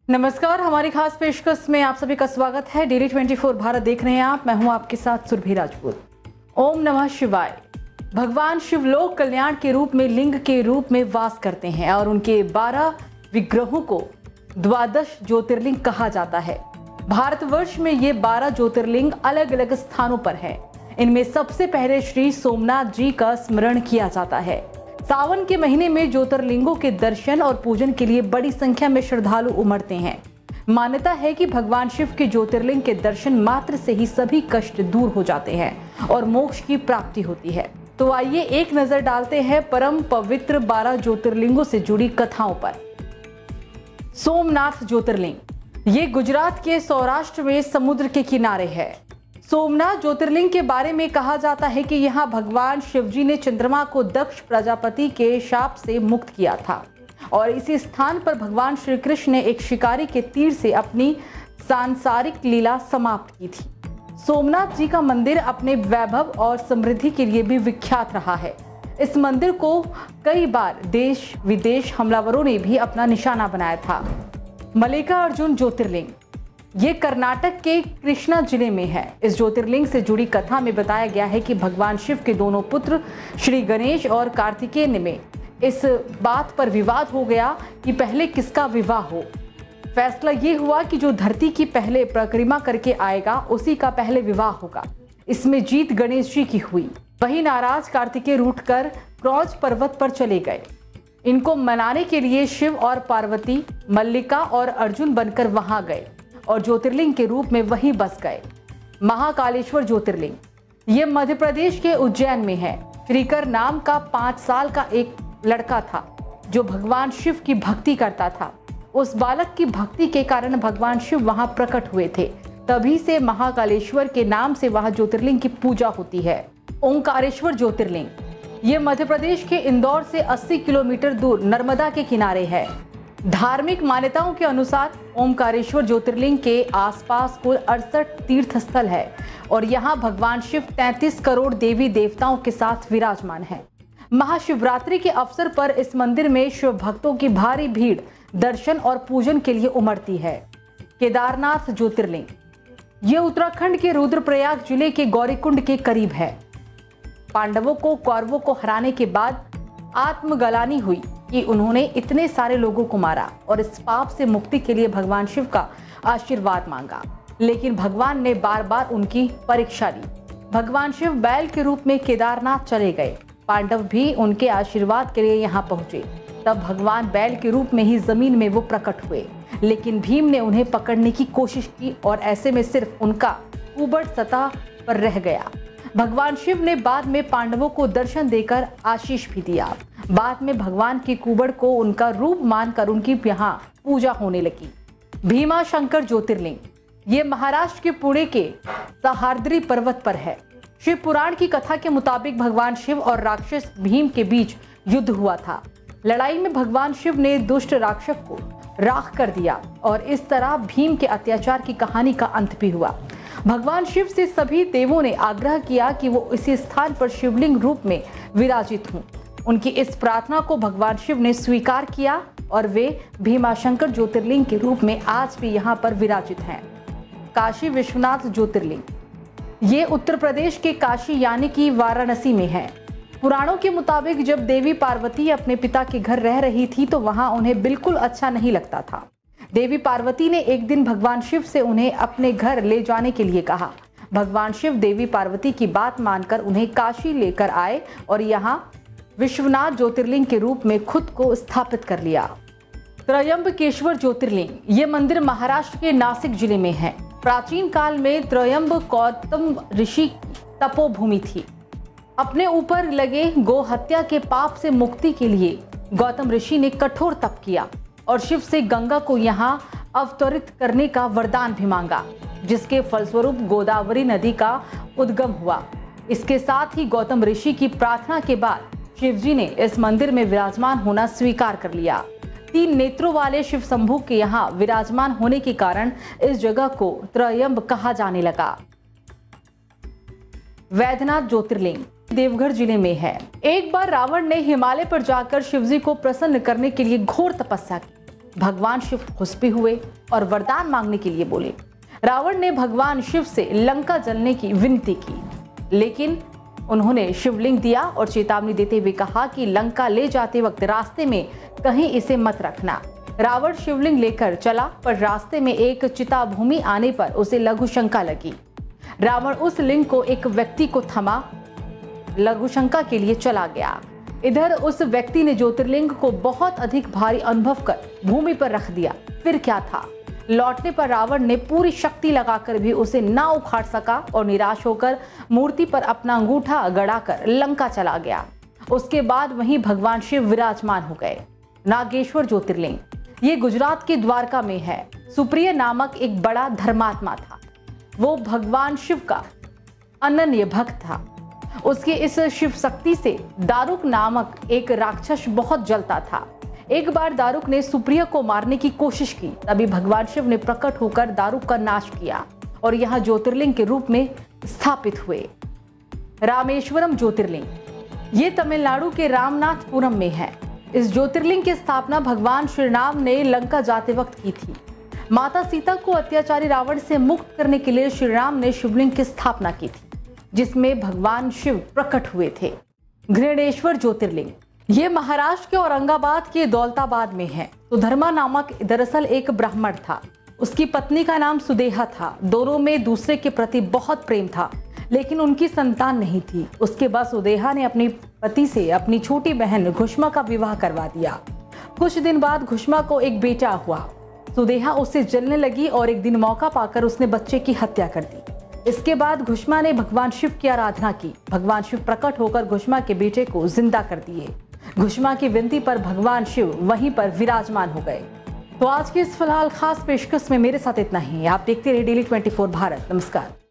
नमस्कार, हमारी खास पेशकश में आप सभी का स्वागत है। डेली 24 भारत देख रहे हैं आप। मैं हूं आपके साथ सुरभि राजपूत। ओम नमः शिवाय। भगवान शिव लोक कल्याण के रूप में लिंग के रूप में वास करते हैं और उनके 12 विग्रहों को द्वादश ज्योतिर्लिंग कहा जाता है। भारतवर्ष में ये 12 ज्योतिर्लिंग अलग अलग स्थानों पर है। इनमें सबसे पहले श्री सोमनाथ जी का स्मरण किया जाता है। सावन के महीने में ज्योतिर्लिंगों के दर्शन और पूजन के लिए बड़ी संख्या में श्रद्धालु उमड़ते हैं। मान्यता है कि भगवान शिव के ज्योतिर्लिंग के दर्शन मात्र से ही सभी कष्ट दूर हो जाते हैं और मोक्ष की प्राप्ति होती है। तो आइए एक नजर डालते हैं परम पवित्र 12 ज्योतिर्लिंगों से जुड़ी कथाओं पर। सोमनाथ ज्योतिर्लिंग ये गुजरात के सौराष्ट्र में समुद्र के किनारे है। सोमनाथ ज्योतिर्लिंग के बारे में कहा जाता है कि यहाँ भगवान शिवजी ने चंद्रमा को दक्ष प्रजापति के शाप से मुक्त किया था और इसी स्थान पर भगवान श्री कृष्ण ने एक शिकारी के तीर से अपनी सांसारिक लीला समाप्त की थी। सोमनाथ जी का मंदिर अपने वैभव और समृद्धि के लिए भी विख्यात रहा है। इस मंदिर को कई बार देश विदेश हमलावरों ने भी अपना निशाना बनाया था। मल्लिकार्जुन ज्योतिर्लिंग ये कर्नाटक के कृष्णा जिले में है। इस ज्योतिर्लिंग से जुड़ी कथा में बताया गया है कि भगवान शिव के दोनों पुत्र श्री गणेश और कार्तिकेय में इस बात पर विवाद हो गया कि पहले किसका विवाह हो। फैसला ये हुआ कि जो धरती की पहले परिक्रमा करके आएगा उसी का पहले विवाह होगा। इसमें जीत गणेश जी की हुई। वही नाराज कार्तिकेय रूठकर क्रौंच पर्वत पर चले गए। इनको मनाने के लिए शिव और पार्वती मल्लिका और अर्जुन बनकर वहां गए और ज्योतिर्लिंग के रूप में वहीं बस गए। महाकालेश्वर ज्योतिर्लिंग ये मध्य प्रदेश के उज्जैन में है। श्रीकर नाम का 5 साल का एक लड़का था जो भगवान शिव की भक्ति करता था। उस बालक की भक्ति के कारण भगवान शिव वहां प्रकट हुए थे। तभी से महाकालेश्वर के नाम से वहां ज्योतिर्लिंग की पूजा होती है। ओंकारेश्वर ज्योतिर्लिंग ये मध्य प्रदेश के इंदौर से 80 किलोमीटर दूर नर्मदा के किनारे है। धार्मिक मान्यताओं के अनुसार ओंकारेश्वर ज्योतिर्लिंग के आसपास कुल 68 तीर्थ स्थल है और यहाँ भगवान शिव 33 करोड़ देवी देवताओं के साथ विराजमान है। महाशिवरात्रि के अवसर पर इस मंदिर में शिव भक्तों की भारी भीड़ दर्शन और पूजन के लिए उमड़ती है। केदारनाथ ज्योतिर्लिंग ये उत्तराखंड के रुद्रप्रयाग जिले के गौरीकुंड के करीब है। पांडवों को कौरवों को हराने के बाद आत्मगलानी हुई कि उन्होंने इतने सारे लोगों को मारा और इस पाप से मुक्ति के लिए भगवान शिव का आशीर्वाद मांगा, लेकिन भगवान ने बार बार उनकी परीक्षा ली। भगवान शिव बैल के रूप में केदारनाथ चले गए। पांडव भी उनके आशीर्वाद के लिए यहाँ पहुंचे। तब भगवान बैल के रूप में ही जमीन में वो प्रकट हुए, लेकिन भीम ने उन्हें पकड़ने की कोशिश की और ऐसे में सिर्फ उनका कुबड़ सतह पर रह गया। भगवान शिव ने बाद में पांडवों को दर्शन देकर आशीष भी दिया। बाद में भगवान की कुबड़ को उनका रूप मानकर उनकी यहाँ पूजा होने लगी। भीमाशंकर ज्योतिर्लिंग ये महाराष्ट्र के पुणे के सह्याद्री पर्वत पर है। शिव पुराण की कथा के मुताबिक भगवान शिव और राक्षस भीम के बीच युद्ध हुआ था। लड़ाई में भगवान शिव ने दुष्ट राक्षस को राख कर दिया और इस तरह भीम के अत्याचार की कहानी का अंत भी हुआ। भगवान शिव से सभी देवों ने आग्रह किया कि वो इसी स्थान पर शिवलिंग रूप में विराजित हों। उनकी इस प्रार्थना को भगवान शिव ने स्वीकार किया और वे भीमाशंकर ज्योतिर्लिंग के रूप में आज भी यहाँ पर विराजित हैं। काशी विश्वनाथ ज्योतिर्लिंग ये उत्तर प्रदेश के काशी यानी कि वाराणसी में है। पुराणों के मुताबिक जब देवी पार्वती अपने पिता के घर रह रही थी तो वहाँ उन्हें बिल्कुल अच्छा नहीं लगता था। देवी पार्वती ने एक दिन भगवान शिव से उन्हें अपने घर ले जाने के लिए कहा। भगवान शिव देवी पार्वती की बात मानकर उन्हें काशी लेकर आए और यहाँ विश्वनाथ ज्योतिर्लिंग के रूप में खुद को स्थापित कर लिया। त्रयंबकेश्वर ज्योतिर्लिंग ये मंदिर महाराष्ट्र के नासिक जिले में है। प्राचीन काल में त्रयंबक गौतम ऋषि की तपोभूमि थी। अपने ऊपर लगे गो हत्या के पाप से मुक्ति के लिए गौतम ऋषि ने कठोर तप किया और शिव से गंगा को यहाँ अवतरित करने का वरदान भी मांगा, जिसके फलस्वरूप गोदावरी नदी का उद्गम हुआ। इसके साथ ही गौतम ऋषि की प्रार्थना के बाद शिवजी ने इस मंदिर में विराजमान होना स्वीकार कर लिया। 3 नेत्रों वाले शिव शंभू के यहाँ विराजमान होने के कारण इस जगह को त्रयंब कहा जाने लगा। वैद्यनाथ ज्योतिर्लिंग देवघर जिले में है। एक बार रावण ने हिमालय पर जाकर शिवजी को प्रसन्न करने के लिए घोर तपस्या की। भगवान शिव खुश भी हुए और वरदान मांगने के लिए बोले। रावण ने भगवान शिव से लंका जलने की विनती की, लेकिन उन्होंने शिवलिंग दिया और चेतावनी देते हुए कहा कि लंका ले जाते वक्त रास्ते में कहीं इसे मत रखना। रावण शिवलिंग लेकर चला, पर रास्ते में एक चिता भूमि आने पर उसे लघु शंका लगी। रावण उस लिंग को एक व्यक्ति को थमा लघु शंका के लिए चला गया। इधर उस व्यक्ति ने ज्योतिर्लिंग को बहुत अधिक भारी अनुभव कर भूमि पर रख दिया। फिर क्या था, लौटने पर रावण ने पूरी शक्ति लगाकर भी उसे ना उखाड़ सका और निराश होकर मूर्ति पर अपना अंगूठा गड़ाकर लंका चला गया। उसके बाद वहीं भगवान शिव विराजमान हो गए। नागेश्वर ज्योतिर्लिंग ये गुजरात के द्वारका में है। सुप्रिय नामक एक बड़ा धर्मात्मा था। वो भगवान शिव का अनन्य भक्त था। उसके इस शिव शक्ति से दारुक नामक एक राक्षस बहुत जलता था। एक बार दारुक ने सुप्रिय को मारने की कोशिश की, तभी भगवान शिव ने प्रकट होकर दारुक का नाश किया और यहाँ ज्योतिर्लिंग के रूप में स्थापित हुए। रामेश्वरम ज्योतिर्लिंग ये तमिलनाडु के रामनाथपुरम में है। इस ज्योतिर्लिंग की स्थापना भगवान श्री राम ने लंका जाते वक्त की थी। माता सीता को अत्याचारी रावण से मुक्त करने के लिए श्री राम ने शिवलिंग की स्थापना की थी, जिसमें भगवान शिव प्रकट हुए थे। घृणेश्वर ज्योतिर्लिंग ये महाराष्ट्र के औरंगाबाद के दौलताबाद में है। सुधर्मा नामक दरअसल एक ब्राह्मण था। उसकी पत्नी का नाम सुदेहा था। दोनों में दूसरे के प्रति बहुत प्रेम था, लेकिन उनकी संतान नहीं थी। उसके बाद सुदेहा ने अपने पति से अपनी छोटी बहन घुष्मा का विवाह करवा दिया। कुछ दिन बाद घुष्मा को एक बेटा हुआ। सुदेहा उससे जलने लगी और एक दिन मौका पाकर उसने बच्चे की हत्या कर दी। इसके बाद घुष्मा ने भगवान शिव की आराधना की। भगवान शिव प्रकट होकर घुष्मा के बेटे को जिंदा कर दिए। घुष्मा की विनती पर भगवान शिव वहीं पर विराजमान हो गए। तो आज की इस फिलहाल खास पेशकश में मेरे साथ इतना ही। आप देखते रहिए डेली 24 भारत। नमस्कार।